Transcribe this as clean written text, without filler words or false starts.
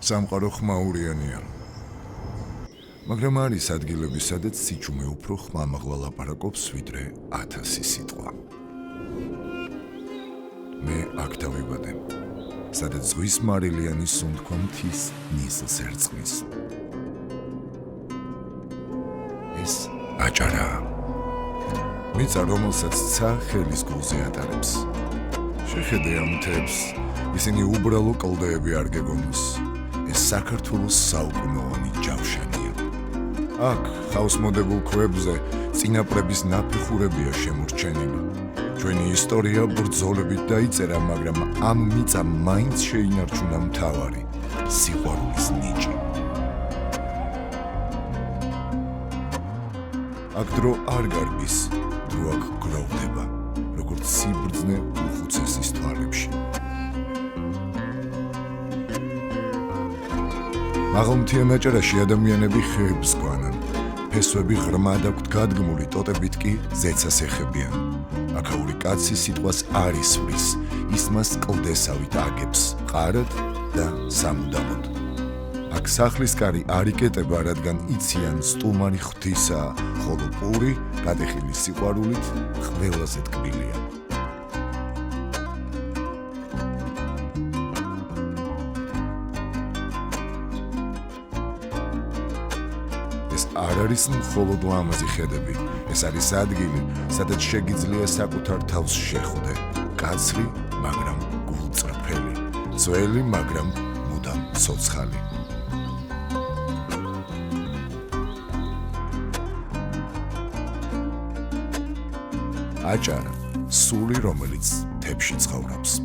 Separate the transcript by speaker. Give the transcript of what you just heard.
Speaker 1: სამყარო ხმაურიანია. მაგრამ არის ადგილები, სადაც სიჩუმე უფრო ხმამაღლა ლაპარაკობს, ვიდრე 1000 სიტყვა. მე აქ დავიბადე, სადაც ზღვის მარილიანი სუნთქვა მთის ნისლს ერწყმის. ეს აჭარაა. მიწა, რომელსაც ცა ხელის გულზე ატარებს. შეხედე ამ მთებს, ისინი უბრალო კლდეები არ გეგონოს. ეს საქართველოს საუკუნოვანი ჯავშანია. აქ ხავს მოდებულ ქვებზე წინაპრების ნაფეხურებია შემორჩენილი. ჩვენი ისტორია ბრძოლებით დაიწერა, მაგრამ ამ მიწამ მაინც შეინარჩუნა მთავარი სიყვარულის ნიჭი. აქ დრო არ გარბის, დრო აქ გროვდება, როგორც სიბრძნე უხუცესის თვალებში. მაღალმთიან აჭარაში ადამიანები ხეებს გვანან, ფესვები ღრმად აქვთ გადგმული, ტოტებით კი ზეცას ეხებიან. აქაური კაცი სიტყვას არ ისვრის, ის მას კლდესავით აგებს, ყარად და სამუდამოდ. აქ სახლის კარი არ იკეტება, რადგან იციან სტუმარი ღვთისაა, ხოლო პური გადეხილი სიყვარულით ყველაზე ტკბილია. ეს არ არის მხოლოდ ლამაზი ხედები, ეს არის ადგილი, სადაც შეგიძლია საკუთარ თავს შეხვდე, კაცრი, მაგრამ გულწრფელი, ძველი, მაგრამ მუდამ ცოცხალი. აჭარა, სული, რომელიც მთებში ცხოვრობს.